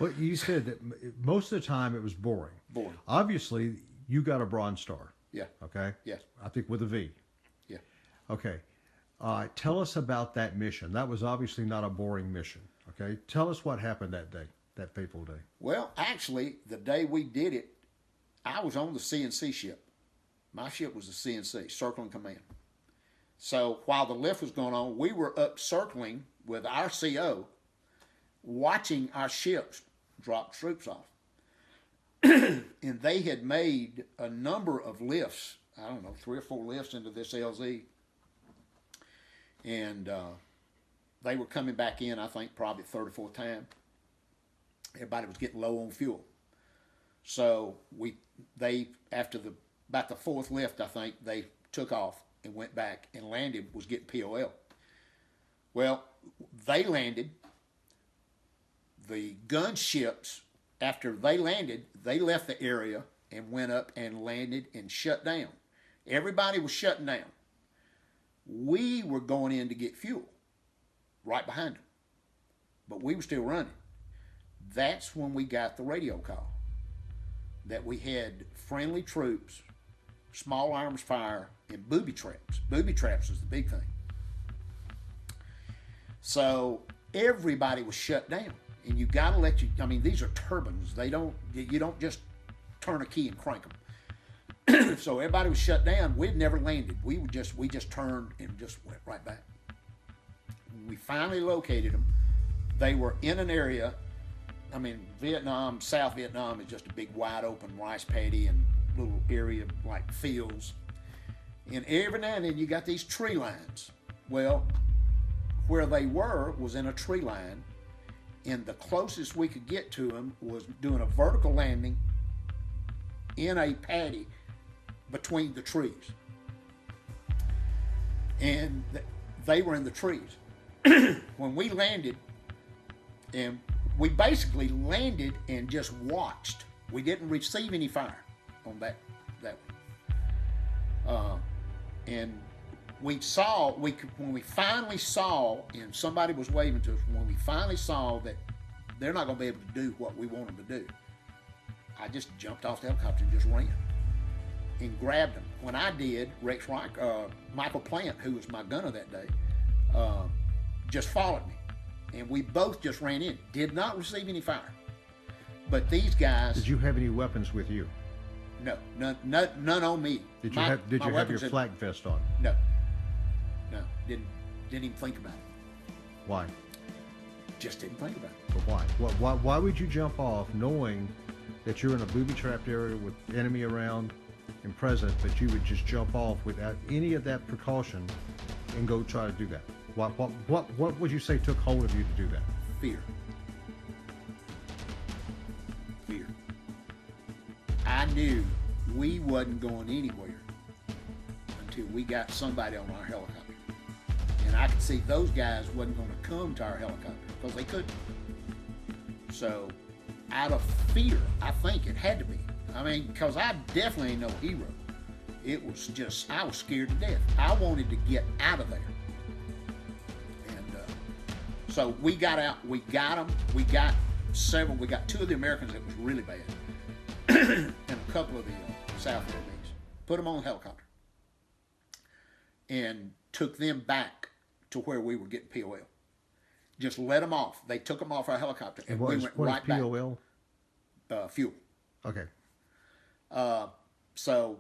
Well, you said that most of the time it was boring. Boring. Obviously, you got a Bronze Star. Yeah. Okay. Yes. I think with a V. Yeah. Okay. Tell us about that mission. That was obviously not a boring mission. Okay. Tell us what happened that day, that fateful day. Well, actually, the day we did it, I was on the CNC ship. My ship was the CNC, Circling Command. So while the lift was going on, we were up circling with our CO, watching our ships drop troops off. And they had made a number of lifts, I don't know, 3 or 4 lifts into this LZ. And they were coming back in, I think, probably the 3rd or 4th time. Everybody was getting low on fuel. So they after about the 4th lift, I think, they took off and went back and landed, was getting POL. Well, they landed. The gunships, after they landed, they left the area and went up and landed and shut down. Everybody was shutting down. We were going in to get fuel right behind them, but we were still running. That's when we got the radio call that we had friendly troops, small arms fire, and booby traps. Booby traps was the big thing. So everybody was shut down. And you got to I mean, these are turbines. You don't just turn a key and crank them. So everybody was shut down. We'd never landed. We just turned and just went right back. When we finally located them, they were in an area. I mean, South Vietnam is just a big wide open rice paddy and little area like fields. And every now and then you got these tree lines. Well, where they were was in a tree line, and the closest we could get to them was doing a vertical landing in a paddy between the trees. And they were in the trees. When we landed, and we basically landed and just watched. We didn't receive any fire on that one. And when we finally saw, and somebody was waving to us, when we finally saw that they're not going to be able to do what we want them to do, I just jumped off the helicopter and just ran and grabbed them. When I did, Michael Plant, who was my gunner that day, just followed me. And we both just ran in. Did not receive any fire. But these guys... Did you have any weapons with you? No, none on me. Did you have your flak vest on? No, didn't even think about it. Why? Just didn't think about it. But why? Why would you jump off knowing that you're in a booby-trapped area with enemy around and present, but you would just jump off without any of that precaution and go try to do that? What would you say took hold of you to do that? Fear. I knew we wasn't going anywhere until we got somebody on our helicopter. And I could see those guys wasn't going to come to our helicopter because they couldn't. So out of fear, I think it had to be. I mean, because I definitely ain't no hero. It was just, I was scared to death. I wanted to get out of there. And so we got out, we got them, we got 2 of the Americans that was really bad. And a couple of the South Vietnamese. Put them on the helicopter. And took them back to where we were getting POL. Just let them off. They took them off our helicopter, and we went right back. What is POL? Fuel. Okay. So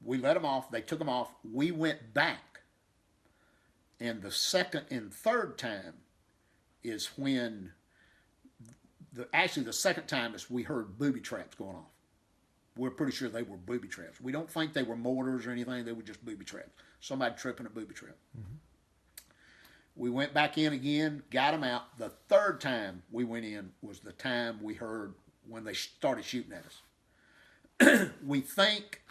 we let them off. They took them off. We went back. And the second and third time is when, actually the second time is we heard booby traps going off. We're pretty sure they were booby traps. We don't think they were mortars or anything. They were just booby traps. Somebody tripping a booby trap. Mm-hmm. We went back in again, got them out. The third time we went in was the time we heard when they started shooting at us. We think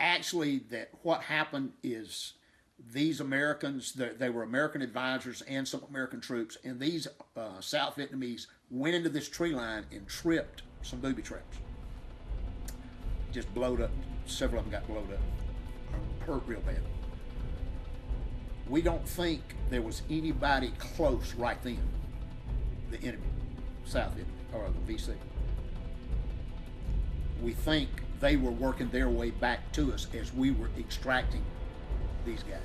actually that what happened is these Americans, they were American advisors and some American troops, and these South Vietnamese went into this tree line and tripped some booby traps. Just blowed up. Several of them got blowed up. Hurt real bad. We don't think there was anybody close right then. the enemy, South enemy, or the VC. We think they were working their way back to us as we were extracting these guys.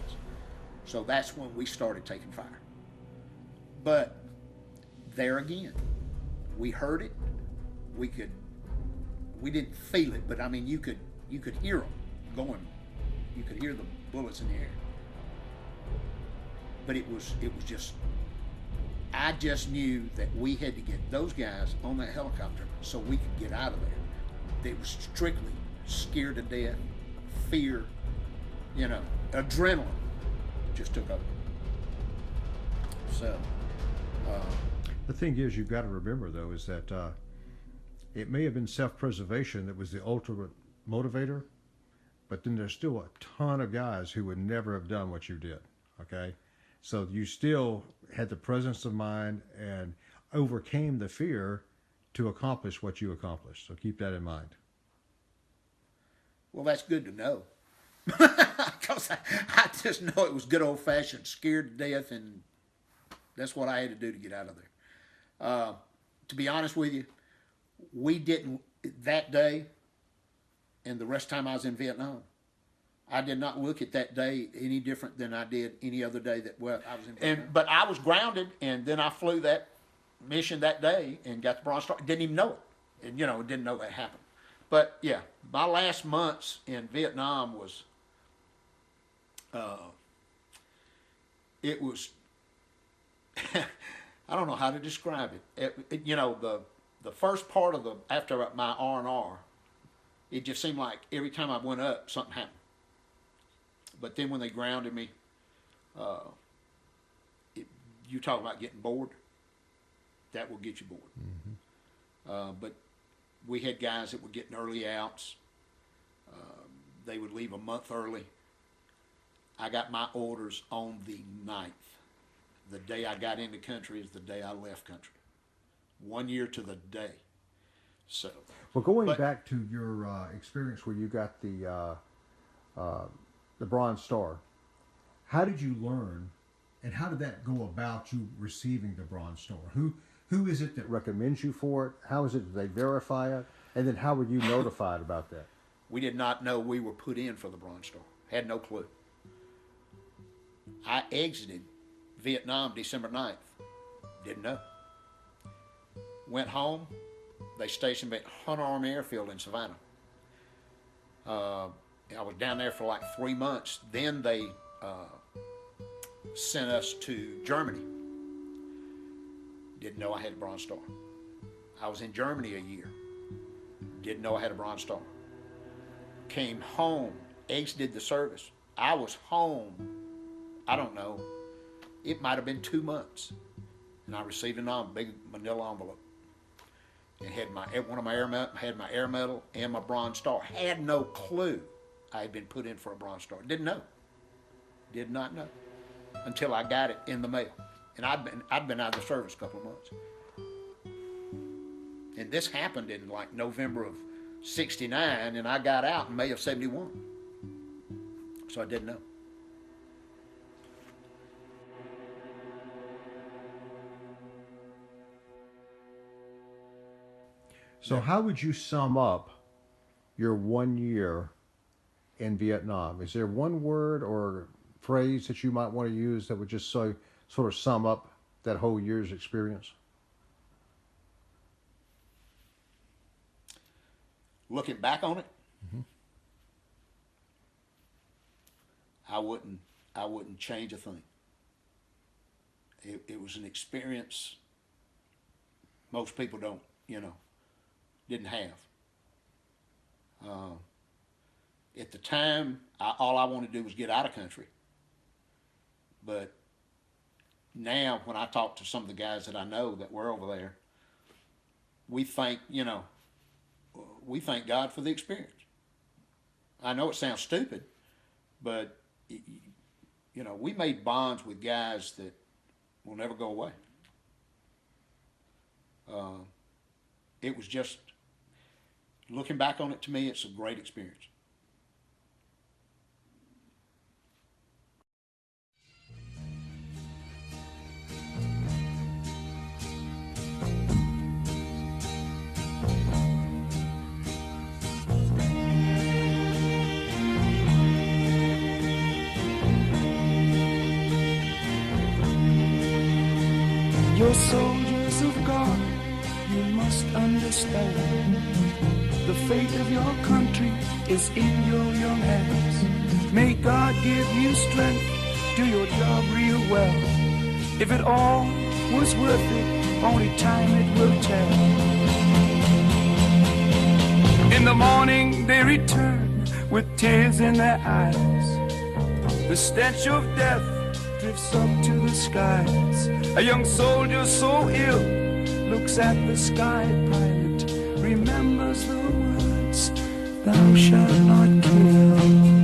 So that's when we started taking fire. But there again, we heard it. We didn't feel it, but I mean, you could hear them going. You could hear the bullets in the air. But it was just, I just knew that we had to get those guys on that helicopter so we could get out of there. They were strictly scared to death, fear, adrenaline just took over. So, the thing is, you've got to remember, though, is that it may have been self-preservation that was the ultimate motivator, but then there's still a ton of guys who would never have done what you did, okay? So you still had the presence of mind and overcame the fear to accomplish what you accomplished. So keep that in mind. well, that's good to know. Because I just know it was good old-fashioned scared to death, and that's what I had to do to get out of there. To be honest with you, we didn't, that day and the rest of the time I was in Vietnam, I did not look at that day any different than I did any other day that I was in Vietnam. But I was grounded, and then I flew that mission that day and got the Bronze Star. Didn't even know it. And, didn't know that happened. But, yeah, my last months in Vietnam was, it was, I don't know how to describe it. The first part of after my R&R, it just seemed like every time I went up, something happened. But then when they grounded me, you talk about getting bored, that will get you bored. Mm-hmm. But we had guys that were getting early outs. They would leave a month early. I got my orders on the 9th. The day I got into country is the day I left country. 1 year to the day. So. Well, going back to your experience where you got the Bronze Star, how did you learn, and how did that go about you receiving the Bronze Star? Who is it that recommends you for it? How is it that they verify it? And then how were you notified about that? We did not know we were put in for the Bronze Star. Had no clue. I exited Vietnam December 9th. Didn't know. Went home. They stationed me at Hunter Army Airfield in Savannah. I was down there for like 3 months. Then they sent us to Germany. Didn't know I had a Bronze Star. I was in Germany a year. Didn't know I had a Bronze Star. Came home, exited the service. I was home, I don't know, it might have been 2 months. And I received a big manila envelope. And had had my air medal and my Bronze Star. Had no clue I had been put in for a Bronze Star. Didn't know. Did not know. Until I got it in the mail. And I'd been out of the service a couple of months. And this happened in like November of 69, and I got out in May of 71. So I didn't know. So how would you sum up your 1 year in Vietnam? Is there one word or phrase that you might want to use that would just sort of sum up that whole year's experience? Looking back on it, mm-hmm. I wouldn't change a thing. It was an experience most people didn't have. At the time, all I wanted to do was get out of country. But now, when I talk to some of the guys that I know that were over there, we thank God for the experience. I know it sounds stupid, but we made bonds with guys that will never go away. It was just, looking back on it, to me, it's a great experience. You're soldiers of God, you must understand. The fate of your country is in your young hands. May God give you strength, do your job real well. If it all was worth it, only time it will tell. In the morning they return with tears in their eyes. The stench of death drifts up to the skies. A young soldier so ill looks at the sky pilot, remembers the words, thou shalt not kill.